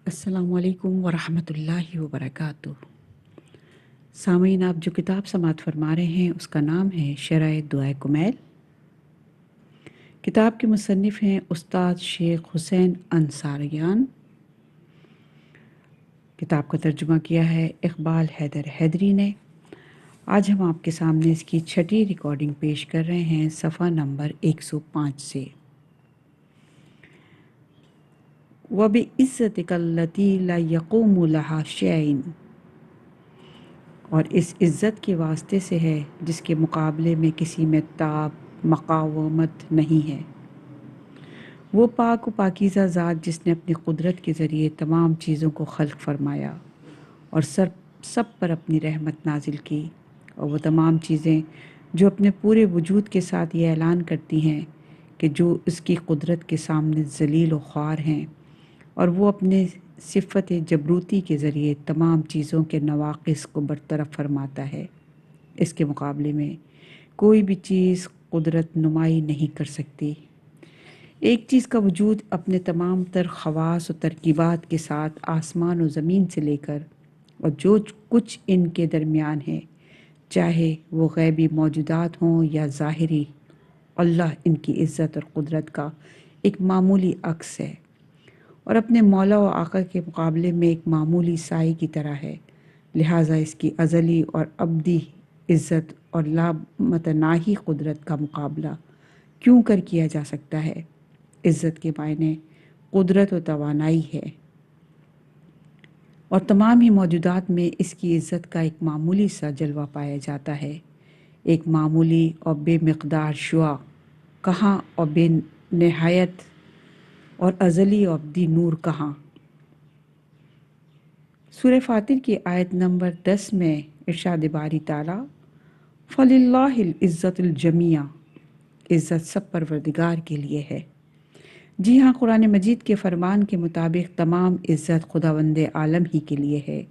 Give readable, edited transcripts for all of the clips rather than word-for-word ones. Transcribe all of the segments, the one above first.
السلام علیکم ورحمۃ اللہ وبرکاتہ۔ سامعین، آپ جو کتاب سماعت فرما رہے ہیں اس کا نام ہے شرح دعائے کمیل۔ کتاب کے مصنف ہیں استاد شیخ حسین انصاریان۔ کتاب کا ترجمہ کیا ہے اقبال حیدر حیدری نے۔ آج ہم آپ کے سامنے اس کی 6ٹھی ریکارڈنگ پیش کر رہے ہیں صفحہ نمبر 105 سے۔ وَبِعِزَّتِكَ الَّتِي لَا يَقُومُ لَهَا شَيْءٌ، اور اس عزت کے واسطے سے ہے جس کے مقابلے میں کسی میں تاب مقاومت نہیں ہے۔ وہ پاک و پاکیزہ ذات جس نے اپنی قدرت کے ذریعے تمام چیزوں کو خلق فرمایا اور سب پر اپنی رحمت نازل کی، اور وہ تمام چیزیں جو اپنے پورے وجود کے ساتھ یہ اعلان کرتی ہیں کہ جو اس کی قدرت کے سامنے ذلیل و خوار ہیں، اور وہ اپنے صفت جبروتی کے ذریعے تمام چیزوں کے نواقص کو برطرف فرماتا ہے، اس کے مقابلے میں کوئی بھی چیز قدرت نمائی نہیں کر سکتی۔ ایک چیز کا وجود اپنے تمام تر خواص و ترکیبات کے ساتھ آسمان و زمین سے لے کر اور جو کچھ ان کے درمیان ہے، چاہے وہ غیبی موجودات ہوں یا ظاہری، اللہ ان کی عزت اور قدرت کا ایک معمولی عکس ہے، اور اپنے مولا و آقا کے مقابلے میں ایک معمولی سائے کی طرح ہے۔ لہٰذا اس کی ازلی اور ابدی عزت اور لامتناہی قدرت کا مقابلہ کیوں کر کیا جا سکتا ہے؟ عزت کے معنی قدرت و توانائی ہے، اور تمام ہی موجودات میں اس کی عزت کا ایک معمولی سا جلوہ پایا جاتا ہے، ایک معمولی اور بے مقدار شعاع کہاں، اور بے نہایت اور ازلی و ابدی نور کہاں۔ سورہ فاتر کی آیت نمبر 10 میں ارشاد باری تعالیٰ فَلِلَّهِ الْعِزَّةُ الْجَمِيعُ، عزت سب پروردگار کے لیے ہے۔ جی ہاں، قرآن مجید کے فرمان کے مطابق تمام عزت خداوند عالم ہی کے لیے ہے،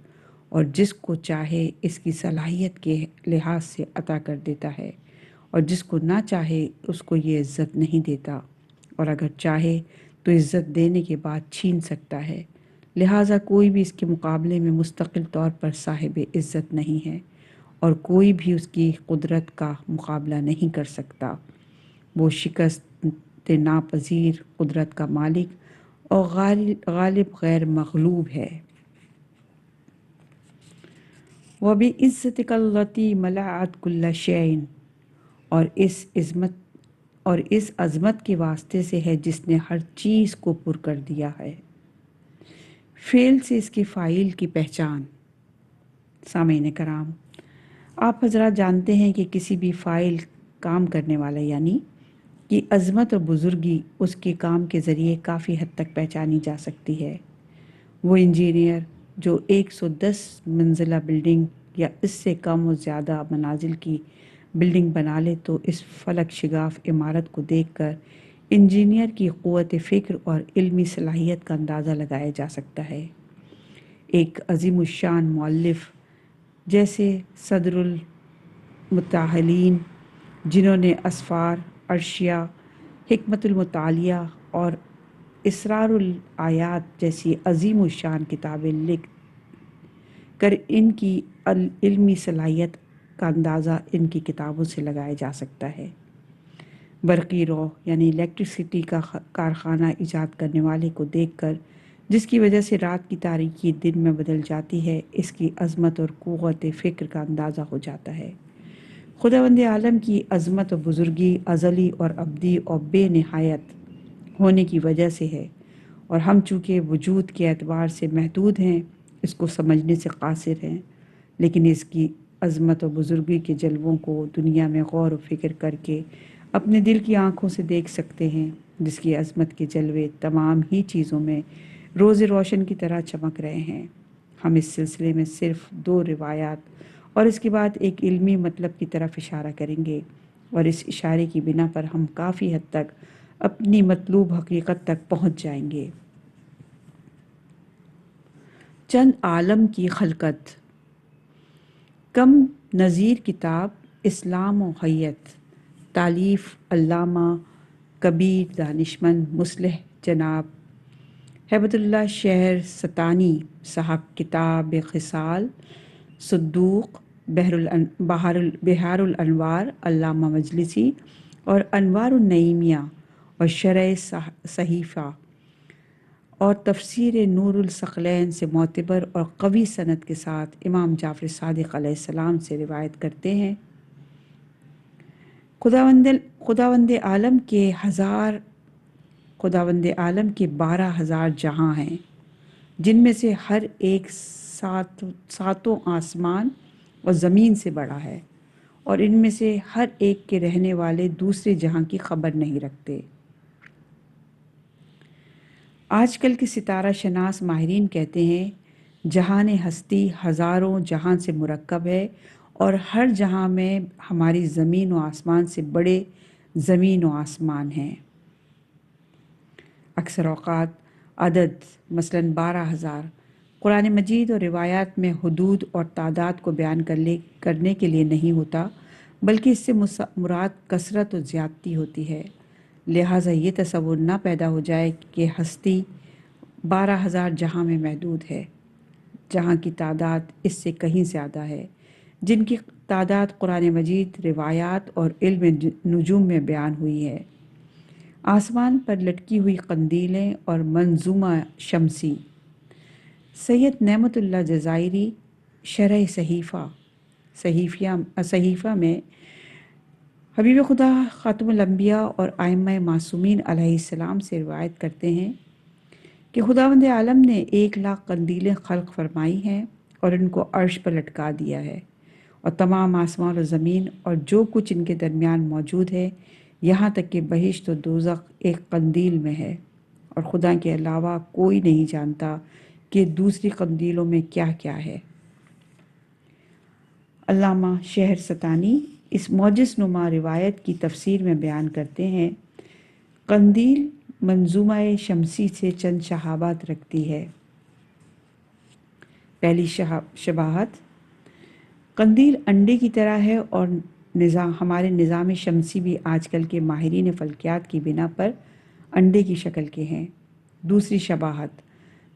اور جس کو چاہے اس کی صلاحیت کے لحاظ سے عطا کر دیتا ہے، اور جس کو نہ چاہے اس کو یہ عزت نہیں دیتا، اور اگر چاہے تو عزت دینے کے بعد چھین سکتا ہے۔ لہٰذا کوئی بھی اس کے مقابلے میں مستقل طور پر صاحب عزت نہیں ہے، اور کوئی بھی اس کی قدرت کا مقابلہ نہیں کر سکتا۔ وہ شکست ناپذیر قدرت کا مالک اور غالب غیر مغلوب ہے۔ وَبِعِزَّتِكَ الَّتِي مَلَأَتْ كُلَّ شَيْءٍ، اور اس عظمت کے واسطے سے ہے جس نے ہر چیز کو پر کر دیا ہے۔ فعل سے اس کے فاعل کی پہچان۔ سامعین کرام، آپ حضرات جانتے ہیں کہ کسی بھی فاعل کام کرنے والا یعنی کی عظمت اور بزرگی اس کے کام کے ذریعے کافی حد تک پہچانی جا سکتی ہے۔ وہ انجینئر جو 110 منزلہ بلڈنگ یا اس سے کم و زیادہ منازل کی بلڈنگ بنا لے تو اس فلک شگاف عمارت کو دیکھ کر انجینئر کی قوت فکر اور علمی صلاحیت کا اندازہ لگایا جا سکتا ہے۔ ایک عظیم الشان مؤلف جیسے صدر المتاہلین، جنہوں نے اسفار، عرشیہ، حکمت المطالعہ اور اسرار الآیات جیسی عظیم الشان کتابیں لکھ کر ان کی علمی صلاحیت کا اندازہ ان کی کتابوں سے لگایا جا سکتا ہے۔ برقی رو یعنی الیکٹرسٹی کا کارخانہ ایجاد کرنے والے کو دیکھ کر جس کی وجہ سے رات کی تاریکی دن میں بدل جاتی ہے، اس کی عظمت اور قوت فکر کا اندازہ ہو جاتا ہے۔ خداوند عالم کی عظمت و بزرگی ازلی اور ابدی اور بے نہایت ہونے کی وجہ سے ہے، اور ہم چونکہ وجود کے اعتبار سے محدود ہیں، اس کو سمجھنے سے قاصر ہیں، لیکن اس کی عظمت و بزرگی کے جلووں کو دنیا میں غور و فکر کر کے اپنے دل کی آنکھوں سے دیکھ سکتے ہیں، جس کی عظمت کے جلوے تمام ہی چیزوں میں روز روشن کی طرح چمک رہے ہیں۔ ہم اس سلسلے میں صرف 2 روایات اور اس کے بعد ایک علمی مطلب کی طرف اشارہ کریں گے، اور اس اشارے کی بنا پر ہم کافی حد تک اپنی مطلوب حقیقت تک پہنچ جائیں گے۔ چند عالم کی خلقت۔ کم نظیر کتاب اسلام و حیت، تالیف علامہ کبیر دانشمند مصلح جناب ہیبت اللہ شہر ستانی صاحب کتاب خصال صدوق بہار الانوار علامہ مجلسی اور انوار النعیمیہ اور شرح صحیفہ اور تفسیر نور الثقلین سے معتبر اور قوی سند کے ساتھ امام جعفر صادق علیہ السلام سے روایت کرتے ہیں، خداوند عالم کے 12,000 جہاں ہیں، جن میں سے ہر ایک ساتوں آسمان اور زمین سے بڑا ہے، اور ان میں سے ہر ایک کے رہنے والے دوسرے جہاں کی خبر نہیں رکھتے۔ آج کل کے ستارہ شناس ماہرین کہتے ہیں جہان ہستی ہزاروں جہاں سے مرکب ہے، اور ہر جہاں میں ہماری زمین و آسمان سے بڑے زمین و آسمان ہیں۔ اکثر اوقات عدد مثلاً 12,000 قرآن مجید اور روایات میں حدود اور تعداد کو بیان کرنے کے لیے نہیں ہوتا، بلکہ اس سے مراد کثرت و زیادتی ہوتی ہے۔ لہٰذا یہ تصور نہ پیدا ہو جائے کہ ہستی 12,000 جہاں میں محدود ہے، جہاں کی تعداد اس سے کہیں زیادہ ہے، جن کی تعداد قرآن مجید، روایات اور علم نجوم میں بیان ہوئی ہے۔ آسمان پر لٹکی ہوئی قندیلیں اور منظومہ شمسی۔ سید نعمت اللہ جزائری شرح صحیفہ میں حبیب خدا خاتم الانبیاء اور ائمہ معصومین علیہ السلام سے روایت کرتے ہیں کہ خداوند عالم نے 1,00,000 قندیلیں خلق فرمائی ہیں اور ان کو عرش پر لٹکا دیا ہے، اور تمام آسمان و زمین اور جو کچھ ان کے درمیان موجود ہے، یہاں تک کہ بہشت و دوزخ ایک قندیل میں ہے، اور خدا کے علاوہ کوئی نہیں جانتا کہ دوسری قندیلوں میں کیا کیا ہے۔ علامہ شہر ستانی اس معجز نما روایت کی تفسیر میں بیان کرتے ہیں، قندیل منظومہ شمسی سے چند شہابات رکھتی ہے۔ پہلی شباہت، قندیل انڈے کی طرح ہے، اور ہمارے نظام شمسی بھی آج کل کے ماہرین فلکیات کی بنا پر انڈے کی شکل کے ہیں۔ دوسری شباہت،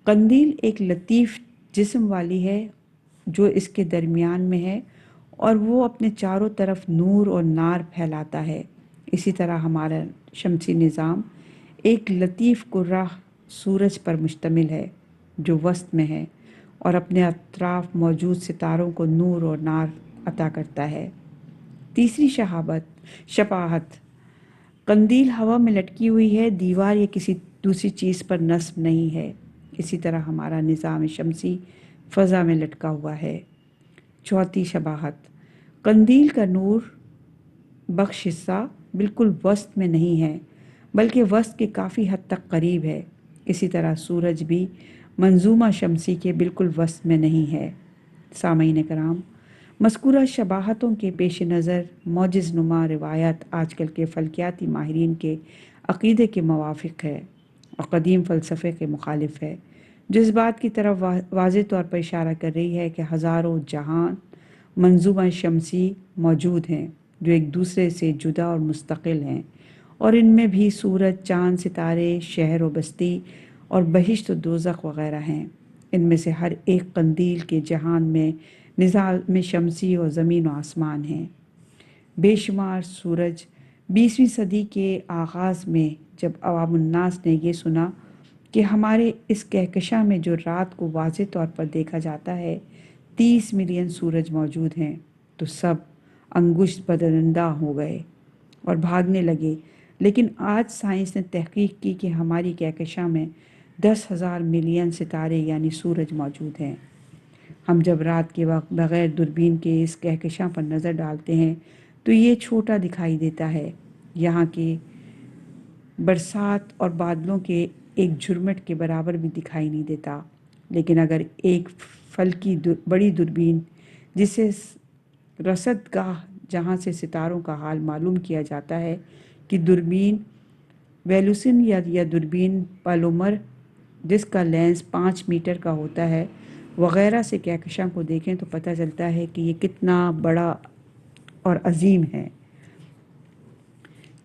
قندیل ایک لطیف جسم والی ہے جو اس کے درمیان میں ہے، اور وہ اپنے چاروں طرف نور اور نار پھیلاتا ہے۔ اسی طرح ہمارا شمسی نظام ایک لطیف کرہ سورج پر مشتمل ہے جو وسط میں ہے اور اپنے اطراف موجود ستاروں کو نور اور نار عطا کرتا ہے۔ تیسری شباہت، قندیل ہوا میں لٹکی ہوئی ہے، دیوار یا کسی دوسری چیز پر نصب نہیں ہے۔ اسی طرح ہمارا نظام شمسی فضا میں لٹکا ہوا ہے۔ چوتھی شباہت، قندیل کا نور بخش حصہ بالکل وسط میں نہیں ہے، بلکہ وسط کے کافی حد تک قریب ہے۔ اسی طرح سورج بھی منظومہ شمسی کے بالکل وسط میں نہیں ہے۔ سامعین کرام، مذکورہ شباہتوں کے پیش نظر معجز نما روایت آج کل کے فلکیاتی ماہرین کے عقیدے کے موافق ہے اور قدیم فلسفے کے مخالف ہے، جو اس بات کی طرف واضح طور پر اشارہ کر رہی ہے کہ ہزاروں جہان منظومہ شمسی موجود ہیں جو ایک دوسرے سے جدا اور مستقل ہیں، اور ان میں بھی سورج، چاند، ستارے، شہر و بستی اور بہشت و دوزخ وغیرہ ہیں۔ ان میں سے ہر ایک قندیل کے جہان میں نظام شمسی اور زمین و آسمان ہیں۔ بے شمار سورج 20ویں صدی کے آغاز میں جب عوام الناس نے یہ سنا کہ ہمارے اس کہکشاں میں جو رات کو واضح طور پر دیکھا جاتا ہے 30 ملین سورج موجود ہیں، تو سب انگشت بدرندہ ہو گئے اور بھاگنے لگے۔ لیکن آج سائنس نے تحقیق کی کہ ہماری کہکشاں میں 10,000 ملین ستارے یعنی سورج موجود ہیں۔ ہم جب رات کے وقت بغیر دوربین کے اس کہکشاں پر نظر ڈالتے ہیں تو یہ چھوٹا دکھائی دیتا ہے، یہاں کے برسات اور بادلوں کے ایک جھرمٹ کے برابر بھی دکھائی نہیں دیتا۔ لیکن اگر ایک فلکی بڑی دوربین، جسے رصد گاہ جہاں سے ستاروں کا حال معلوم کیا جاتا ہے، کہ دوربین ویلوسن یا دوربین پالومر جس کا لینس 5 میٹر کا ہوتا ہے وغیرہ سے کہکشاں کو دیکھیں تو پتہ چلتا ہے کہ یہ کتنا بڑا اور عظیم ہے۔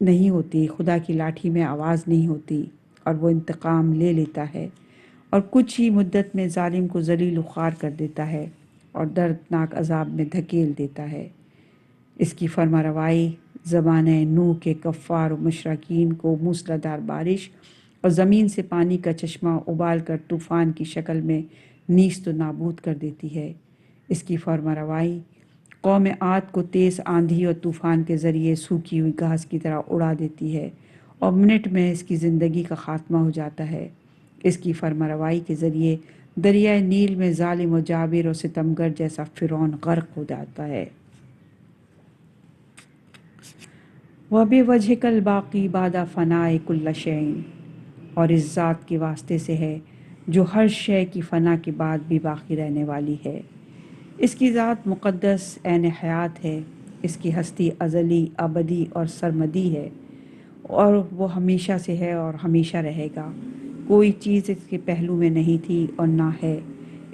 نہیں ہوتی، خدا کی لاٹھی میں آواز نہیں ہوتی، اور وہ انتقام لے لیتا ہے اور کچھ ہی مدت میں ظالم کو ذلیل و خوار کر دیتا ہے اور دردناک عذاب میں دھکیل دیتا ہے۔ اس کی فرما روائی زمانہ نوح کے کفار و مشرکین کو موسلادھار بارش اور زمین سے پانی کا چشمہ ابال کر طوفان کی شکل میں نیست و نابود کر دیتی ہے۔ اس کی فرما روائی قوم عاد کو تیز آندھی اور طوفان کے ذریعے سوکھی ہوئی گھاس کی طرح اڑا دیتی ہے اور منٹ میں اس کی زندگی کا خاتمہ ہو جاتا ہے۔ اس کی فرما روائی کے ذریعے دریائے نیل میں ظالم و جابر و ستمگر جیسا فرعون غرق ہو جاتا ہے۔ وَبِوَجْهِكَ الْبَاقِي بَعْدَ فَنَاءِ كُلِّ شَيْءٍ، اور اس ذات کے واسطے سے ہے جو ہر شے کی فنا کے بعد بھی باقی رہنے والی ہے۔ اس کی ذات مقدس عین حیات ہے، اس کی ہستی ازلی، ابدی اور سرمدی ہے، اور وہ ہمیشہ سے ہے اور ہمیشہ رہے گا۔ کوئی چیز اس کے پہلو میں نہیں تھی اور نہ ہے۔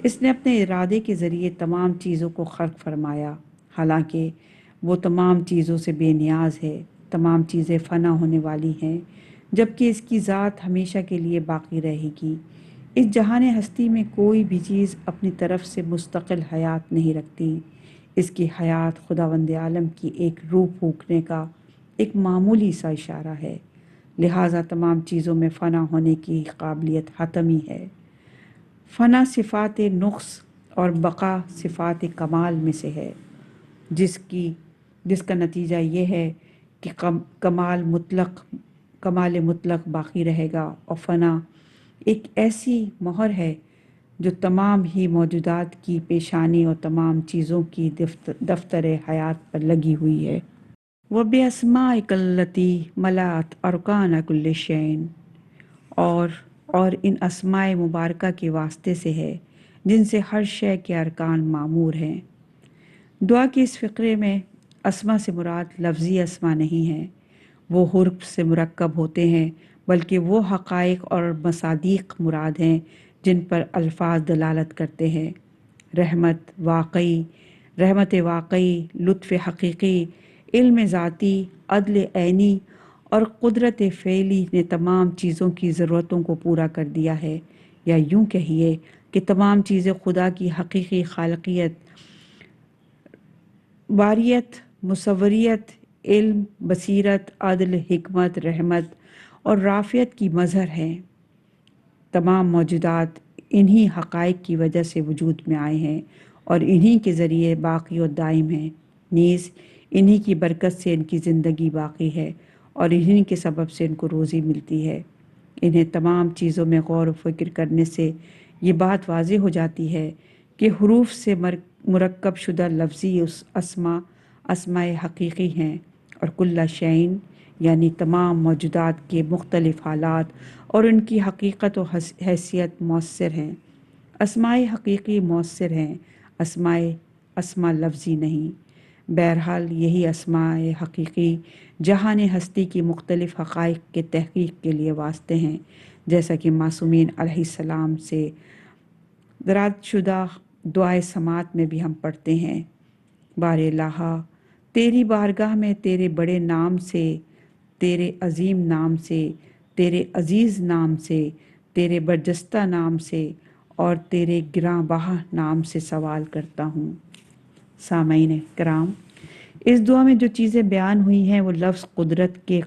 اس نے اپنے ارادے کے ذریعے تمام چیزوں کو خلق فرمایا، حالانکہ وہ تمام چیزوں سے بے نیاز ہے۔ تمام چیزیں فنا ہونے والی ہیں، جبکہ اس کی ذات ہمیشہ کے لیے باقی رہے گی۔ اس جہان ہستی میں کوئی بھی چیز اپنی طرف سے مستقل حیات نہیں رکھتی۔ اس کی حیات خداوند عالم کی ایک روح پھونکنے کا ایک معمولی سا اشارہ ہے، لہٰذا تمام چیزوں میں فنا ہونے کی قابلیت حتمی ہے۔ فنا صفات نقص اور بقا صفات کمال میں سے ہے، جس کا نتیجہ یہ ہے کہ کمال مطلق باقی رہے گا، اور فنا ایک ایسی مہر ہے جو تمام ہی موجودات کی پیشانی اور تمام چیزوں کی دفتر حیات پر لگی ہوئی ہے۔ وَبِأَسْمَائِكَ الَّتِي مَلَأَتْ أَرْكَانَ كُلِّ شَيْءٍ، اور ان اسماء مبارکہ کے واسطے سے ہے جن سے ہر شے کے ارکان معمور ہیں۔ دعا کے اس فقرے میں اسما سے مراد لفظی اسما نہیں ہیں، وہ حروف سے مرکب ہوتے ہیں، بلکہ وہ حقائق اور مصادیق مراد ہیں جن پر الفاظ دلالت کرتے ہیں۔ رحمت واقعی، لطف حقیقی، علم ذاتی، عدل عینی اور قدرت فعلی نے تمام چیزوں کی ضرورتوں کو پورا کر دیا ہے، یا یوں کہیے کہ تمام چیزیں خدا کی حقیقی خالقیت، باریت، مصوریت، علم، بصیرت، عدل، حکمت، رحمت اور رافعت کی مظہر ہیں۔ تمام موجودات انہی حقائق کی وجہ سے وجود میں آئے ہیں اور انہی کے ذریعے باقی و دائم ہیں، نیز انہی کی برکت سے ان کی زندگی باقی ہے اور انہی کے سبب سے ان کو روزی ملتی ہے۔ انہیں تمام چیزوں میں غور و فکر کرنے سے یہ بات واضح ہو جاتی ہے کہ حروف سے مرکب شدہ لفظی اسماء حقیقی ہیں، اور کل شعین یعنی تمام موجودات کے مختلف حالات اور ان کی حقیقت و حیثیت مؤثر ہیں۔ اسماء حقیقی مؤثر ہیں، اسماء لفظی نہیں۔ بہرحال یہی اسماء حقیقی جہان ہستی کی مختلف حقائق کے تحقیق کے لیے واسطے ہیں، جیسا کہ معصومین علیہ السلام سے دراد شدہ دعائے سماعت میں بھی ہم پڑھتے ہیں۔ بار الہ، تیری بارگاہ میں تیرے بڑے نام سے، تیرے عظیم نام سے، تیرے عزیز نام سے، تیرے برجستہ نام سے اور تیرے گراں بہا نام سے سوال کرتا ہوں۔ سامعین کرام، اس دعا میں جو چیزیں بیان ہوئی ہیں وہ لفظ قدرت کے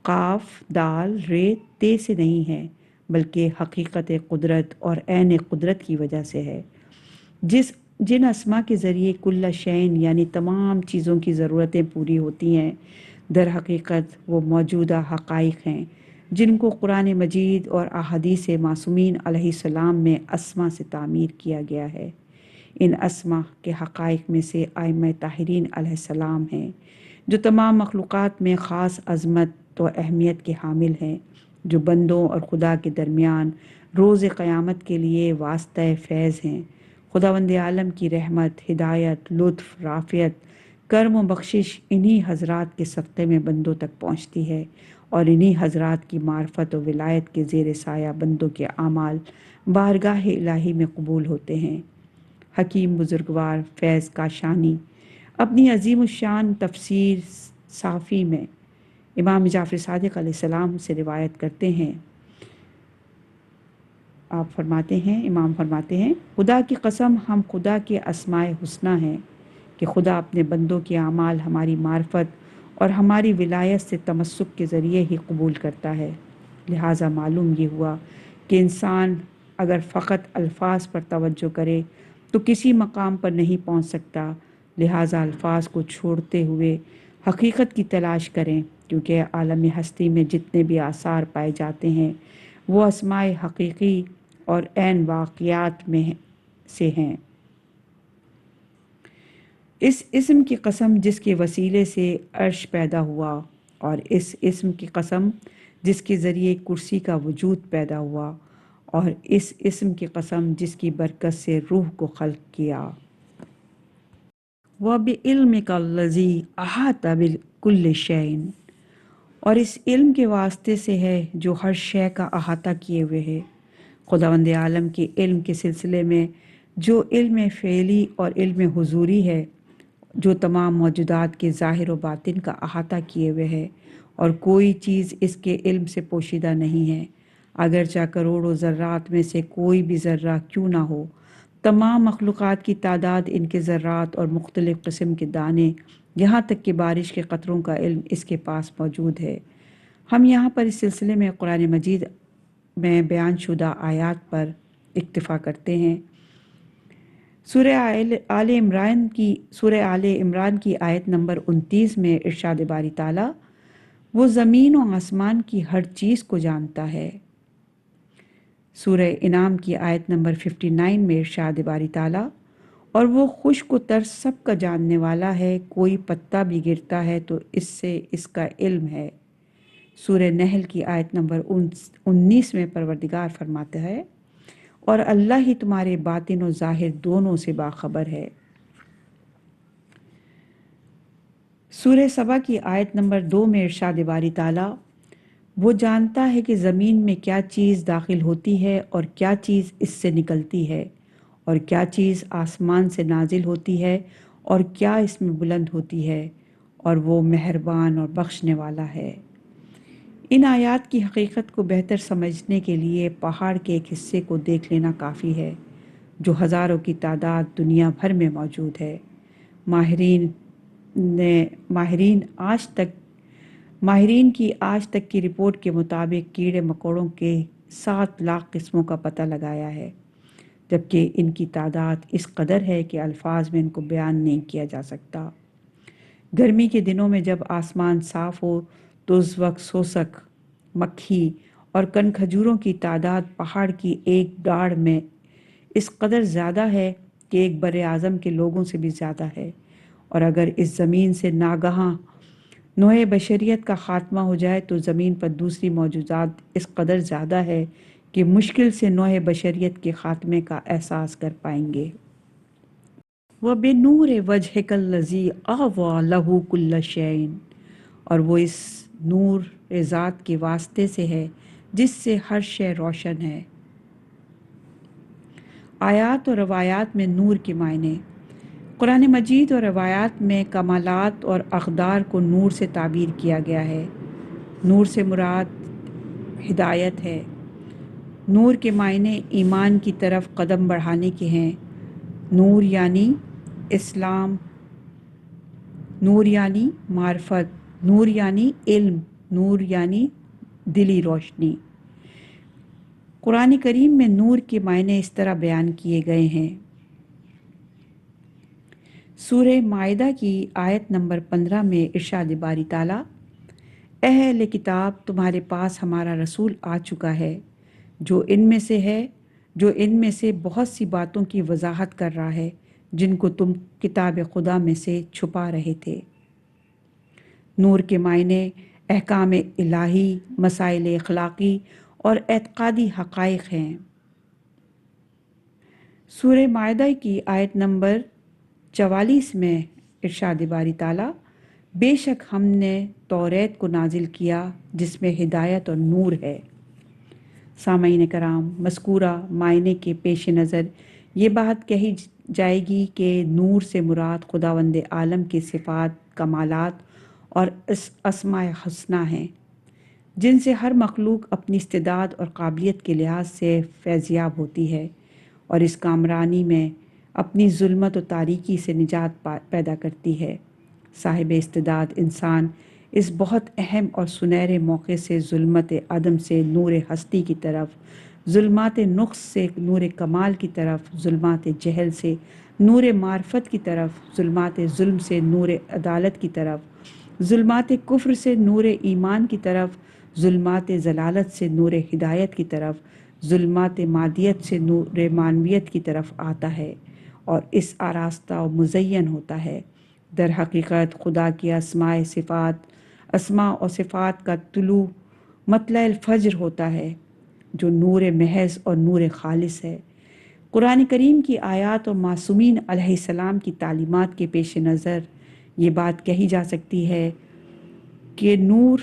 قاف، دال، ر، تے سے نہیں ہے، بلکہ حقیقت قدرت اور عین قدرت کی وجہ سے ہے۔ جن اسما کے ذریعے کل شعین یعنی تمام چیزوں کی ضرورتیں پوری ہوتی ہیں، در حقیقت وہ موجودہ حقائق ہیں جن کو قرآن مجید اور احادیث معصومین علیہ السلام میں اسما سے تعمیر کیا گیا ہے۔ ان اسما کے حقائق میں سے ائمہ طاہرین علیہ السلام ہیں، جو تمام مخلوقات میں خاص عظمت و اہمیت کے حامل ہیں، جو بندوں اور خدا کے درمیان روز قیامت کے لیے واسطہ فیض ہیں۔ خداوند عالم کی رحمت، ہدایت، لطف، رافعت، کرم و بخشش انہی حضرات کے صدقے میں بندوں تک پہنچتی ہے، اور انہی حضرات کی معرفت و ولایت کے زیر سایہ بندوں کے اعمال بارگاہ الہی میں قبول ہوتے ہیں۔ حکیم بزرگوار فیض کاشانی اپنی عظیم الشان تفسیر صافی میں امام جعفر صادق علیہ السلام سے روایت کرتے ہیں، امام فرماتے ہیں، خدا کی قسم ہم خدا کے اسماء حسنہ ہیں کہ خدا اپنے بندوں کے اعمال ہماری معرفت اور ہماری ولایت سے تمسک کے ذریعے ہی قبول کرتا ہے۔ لہٰذا معلوم یہ ہوا کہ انسان اگر فقط الفاظ پر توجہ کرے تو کسی مقام پر نہیں پہنچ سکتا، لہٰذا الفاظ کو چھوڑتے ہوئے حقیقت کی تلاش کریں، کیونکہ عالم ہستی میں جتنے بھی آثار پائے جاتے ہیں وہ اسماء حقیقی اور عین واقعات میں سے ہیں۔ اس اسم کی قسم جس کے وسیلے سے عرش پیدا ہوا، اور اس اسم کی قسم جس کے ذریعے کرسی کا وجود پیدا ہوا، اور اس اسم کی قسم جس کی برکت سے روح کو خلق کیا۔ وَبِعِلْمِكَ الَّذِي أَحَاطَ بِكُلِّ شَيْءٍ، اور اس علم کے واسطے سے ہے جو ہر شے کا احاطہ کیے ہوئے ہے۔ خداوند عالم کے علم کے سلسلے میں جو علم فعلی اور علم حضوری ہے، جو تمام موجودات کے ظاہر و باطن کا احاطہ کیے ہوئے ہے، اور کوئی چیز اس کے علم سے پوشیدہ نہیں ہے، اگرچہ کروڑوں ذرات میں سے کوئی بھی ذرہ کیوں نہ ہو۔ تمام مخلوقات کی تعداد، ان کے ذرات اور مختلف قسم کے دانے، یہاں تک کہ بارش کے قطروں کا علم اس کے پاس موجود ہے۔ ہم یہاں پر اس سلسلے میں قرآن مجید میں بیان شدہ آیات پر اکتفا کرتے ہیں۔ سورہ آل عمران کی آیت نمبر 29 میں ارشاد باری تعالیٰ، وہ زمین و آسمان کی ہر چیز کو جانتا ہے۔ سورہ انعام کی آیت نمبر 59 میں ارشاد باری تعالیٰ، اور وہ خشک و تر سب کا جاننے والا ہے، کوئی پتا بھی گرتا ہے تو اس سے اس کا علم ہے۔ سورہ نحل کی آیت نمبر 19 میں پروردگار فرماتا ہے، اور اللہ ہی تمہارے باطن و ظاہر دونوں سے باخبر ہے۔ سورہ سبا کی آیت نمبر 2 میں ارشاد باری تعالیٰ، وہ جانتا ہے کہ زمین میں کیا چیز داخل ہوتی ہے اور کیا چیز اس سے نکلتی ہے، اور کیا چیز آسمان سے نازل ہوتی ہے اور کیا اس میں بلند ہوتی ہے، اور وہ مہربان اور بخشنے والا ہے۔ ان آیات کی حقیقت کو بہتر سمجھنے کے لیے پہاڑ کے ایک حصے کو دیکھ لینا کافی ہے، جو ہزاروں کی تعداد دنیا بھر میں موجود ہے۔ ماہرین کی آج تک کی رپورٹ کے مطابق کیڑے مکوڑوں کے 7 لاکھ قسموں کا پتہ لگایا ہے، جبکہ ان کی تعداد اس قدر ہے کہ الفاظ میں ان کو بیان نہیں کیا جا سکتا۔ گرمی کے دنوں میں جب آسمان صاف ہو تو اس وقت سوسک، مکھی اور کن کھجوروں کی تعداد پہاڑ کی ایک ڈاڑھ میں اس قدر زیادہ ہے کہ ایک بر اعظم کے لوگوں سے بھی زیادہ ہے، اور اگر اس زمین سے ناگہاں نوع بشریت کا خاتمہ ہو جائے تو زمین پر دوسری موجودات اس قدر زیادہ ہے کہ مشکل سے نوع بشریت کے خاتمے کا احساس کر پائیں گے۔ وَبِنُورِ وَجْهِكَ الَّذِي أَضَاءَ لَهُ كُلَّ شَيْءٍ، اور وہ اس نور ذات کے واسطے سے ہے جس سے ہر شے روشن ہے۔ آیات اور روایات میں نور کے معنی۔ قرآن مجید اور روایات میں کمالات اور اقدار کو نور سے تعبیر کیا گیا ہے۔ نور سے مراد ہدایت ہے۔ نور کے معنی ایمان کی طرف قدم بڑھانے کے ہیں۔ نور یعنی اسلام، نور یعنی معرفت، نور یعنی علم، نور یعنی دلی روشنی۔ قرآن کریم میں نور کے معنی اس طرح بیان کیے گئے ہیں۔ سورہ مائدہ کی آیت نمبر 15 میں ارشاد باری تعالیٰ، اے اہل کتاب، تمہارے پاس ہمارا رسول آ چکا ہے جو ان میں سے بہت سی باتوں کی وضاحت کر رہا ہے جن کو تم کتاب خدا میں سے چھپا رہے تھے۔ نور کے معنی احکام الہی، مسائل اخلاقی اور اعتقادی حقائق ہیں۔ سورہ مائدہ کی آیت نمبر 44 میں ارشاد باری تعالیٰ، بے شک ہم نے توریت کو نازل کیا جس میں ہدایت اور نور ہے۔ سامعین کرام، مذکورہ معنی کے پیش نظر یہ بات کہی جائے گی کہ نور سے مراد خداوند عالم کی صفات، کمالات اور اسماء حسنہ ہیں جن سے ہر مخلوق اپنی استعداد اور قابلیت کے لحاظ سے فیضیاب ہوتی ہے اور اس کامرانی میں اپنی ظلمت و تاریکی سے نجات پیدا کرتی ہے۔ صاحب استعداد انسان اس بہت اہم اور سنہرے موقع سے ظلمت عدم سے نور ہستی کی طرف، ظلمات نقص سے نور کمال کی طرف، ظلمات جہل سے نور معرفت کی طرف، ظلمات ظلم سے نور عدالت کی طرف، ظلمات کفر سے نور ایمان کی طرف، ظلمات ضلالت سے نور ہدایت کی طرف، ظلمات مادیت سے نور معنویت کی طرف آتا ہے اور اس آراستہ و مزین ہوتا ہے۔ در حقیقت خدا کی اسماء و صفات کا طلوع مطلع الفجر ہوتا ہے جو نور محض اور نور خالص ہے۔ قرآن کریم کی آیات اور معصومین علیہ السلام کی تعلیمات کے پیش نظر یہ بات کہی جا سکتی ہے کہ نور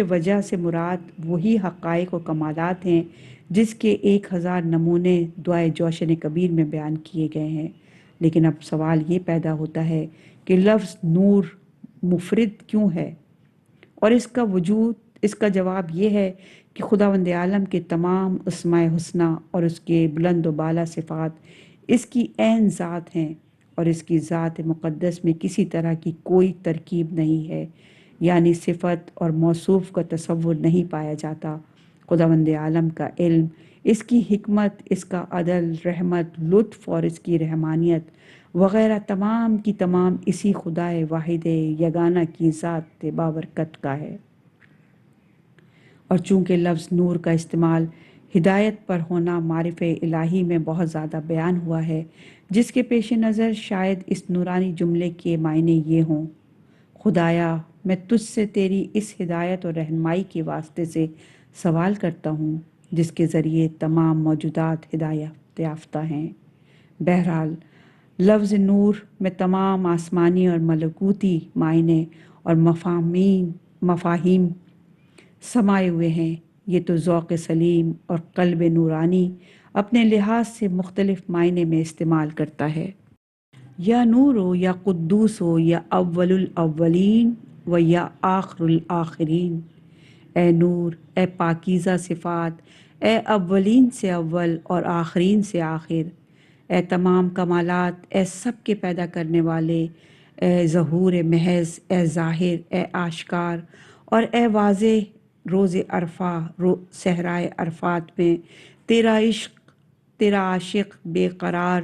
وجہ سے مراد وہی حقائق و کمالات ہیں جس کے 1000 نمونے دعائے جوشن کبیر میں بیان کیے گئے ہیں۔ لیکن اب سوال یہ پیدا ہوتا ہے کہ لفظ نور مفرد کیوں ہے، اور اس کا جواب یہ ہے کہ خداوند عالم کے تمام اسماء حسنہ اور اس کے بلند و بالا صفات اس کی عین ذات ہیں اور اس کی ذات مقدس میں کسی طرح کی کوئی ترکیب نہیں ہے، یعنی صفت اور موصوف کا تصور نہیں پایا جاتا۔ خداوند عالم کا علم، اس کی حکمت، اس کا عدل، رحمت، لطف اور اس کی رحمانیت وغیرہ تمام کی تمام اسی خدائے واحد یگانہ کی ذات بابرکت کا ہے۔ اور چونکہ لفظ نور کا استعمال ہدایت پر ہونا معرف الہی میں بہت زیادہ بیان ہوا ہے، جس کے پیش نظر شاید اس نورانی جملے کے معنی یہ ہوں: خدایا میں تجھ سے تیری اس ہدایت اور رہنمائی کے واسطے سے سوال کرتا ہوں جس کے ذریعے تمام موجودات ہدایت یافتہ ہیں۔ بہرحال لفظ نور میں تمام آسمانی اور ملکوتی معنی اور مفاہیم سمائے ہوئے ہیں۔ یہ تو ذوق سلیم اور قلب نورانی اپنے لحاظ سے مختلف معنی میں استعمال کرتا ہے۔ یا نور ہو، یا قدوس ہو، یا اول الاولین و یا آخر الآخرین۔ اے نور، اے پاکیزہ صفات، اے اولین سے اول اور آخرین سے آخر، اے تمام کمالات، اے سب کے پیدا کرنے والے، اے ظہور محض، اے ظاہر، اے آشکار اور اے واضح روز عرفہ، صحرائے عرفات میں تیرا عاشق بے قرار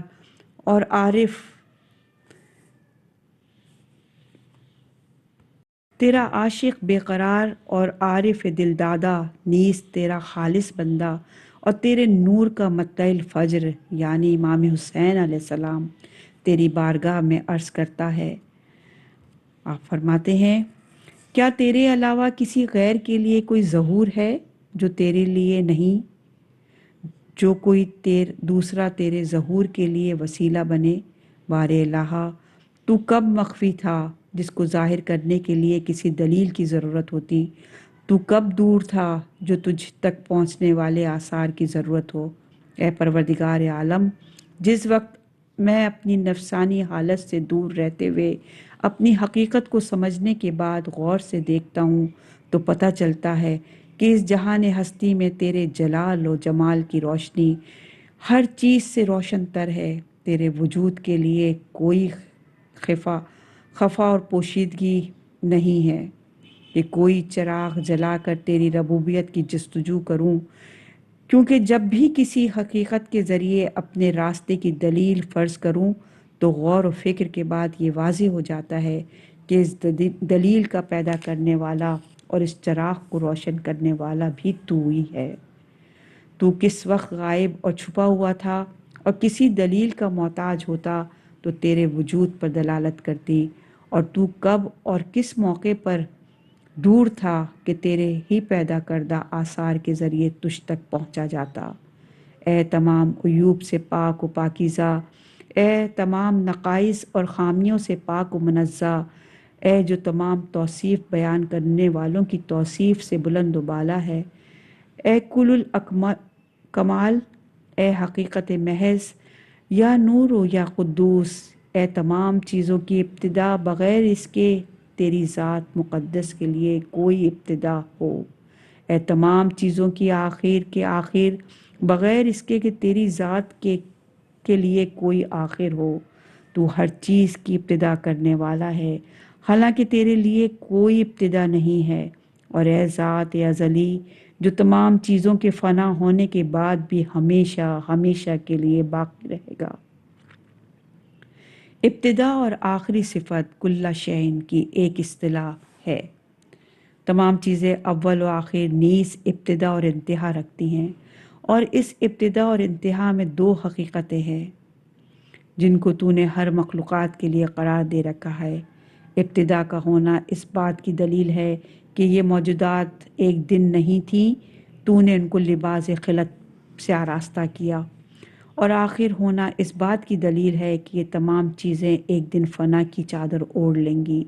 اور عارف دل دادا نیز تیرا خالص بندہ اور تیرے نور کا مطلع الفجر یعنی امام حسین علیہ السلام تیری بارگاہ میں عرض کرتا ہے۔ آپ فرماتے ہیں، کیا تیرے علاوہ کسی غیر کے لیے کوئی ظہور ہے جو تیرے لیے نہیں؟ جو کوئی دوسرا تیرے ظہور کے لیے وسیلہ بنے؟ بار الہ، تو کب مخفی تھا جس کو ظاہر کرنے کے لیے کسی دلیل کی ضرورت ہوتی؟ تو کب دور تھا جو تجھ تک پہنچنے والے آثار کی ضرورت ہو؟ اے پروردگار عالم، جس وقت میں اپنی نفسانی حالت سے دور رہتے ہوئے اپنی حقیقت کو سمجھنے کے بعد غور سے دیکھتا ہوں تو پتہ چلتا ہے کہ اس جہان ہستی میں تیرے جلال و جمال کی روشنی ہر چیز سے روشن تر ہے۔ تیرے وجود کے لیے کوئی خفا اور پوشیدگی نہیں ہے کہ کوئی چراغ جلا کر تیری ربوبیت کی جستجو کروں، کیونکہ جب بھی کسی حقیقت کے ذریعے اپنے راستے کی دلیل فرض کروں تو غور و فکر کے بعد یہ واضح ہو جاتا ہے کہ اس دلیل کا پیدا کرنے والا اور اس چراغ کو روشن کرنے والا بھی تو ہی ہے۔ تو کس وقت غائب اور چھپا ہوا تھا اور کسی دلیل کا محتاج ہوتا تو تیرے وجود پر دلالت کرتی، اور تو کب اور کس موقع پر دور تھا کہ تیرے ہی پیدا کردہ آثار کے ذریعے تجھ تک پہنچا جاتا۔ اے تمام عیوب سے پاک و پاکیزہ، اے تمام نقائص اور خامیوں سے پاک و منزہ، اے جو تمام توصیف بیان کرنے والوں کی توصیف سے بلند و بالا ہے، اے کل کمال، اے حقیقت محض، یا نور و یا قدوس، اے تمام چیزوں کی ابتدا بغیر اس کے تیری ذات مقدس کے لیے کوئی ابتدا ہو، اے تمام چیزوں کی آخر کے آخر بغیر اس کے کہ تیری ذات کے لیے کوئی آخر ہو۔ تو ہر چیز کی ابتدا کرنے والا ہے، حالانکہ تیرے لیے کوئی ابتدا نہیں ہے۔ اور اے ذات ازلی جو تمام چیزوں کے فنا ہونے کے بعد بھی ہمیشہ ہمیشہ کے لیے باقی رہے گا۔ ابتدا اور آخری صفت کل شیء کی ایک اصطلاح ہے۔ تمام چیزیں اول و آخر نیز ابتدا اور انتہا رکھتی ہیں، اور اس ابتدا اور انتہا میں دو حقیقتیں ہیں جن کو تو نے ہر مخلوقات کے لیے قرار دے رکھا ہے۔ ابتدا کا ہونا اس بات کی دلیل ہے کہ یہ موجودات ایک دن نہیں تھیں، تو نے ان کو لباس خلقت سے آراستہ کیا، اور آخر ہونا اس بات کی دلیل ہے کہ یہ تمام چیزیں ایک دن فنا کی چادر اوڑھ لیں گی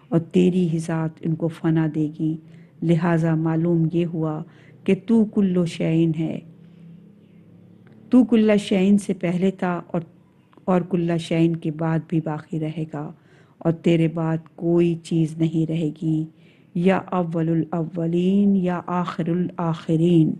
اور تیری ہی ذات ان کو فنا دے گی۔ لہٰذا معلوم یہ ہوا کہ تو کل شیء ہے، تو کل شیء سے پہلے تھا اور کل شیء کے بعد بھی باقی رہے گا، اور تیرے بعد کوئی چیز نہیں رہے گی، یا اول الاولین یا آخر الآخرین۔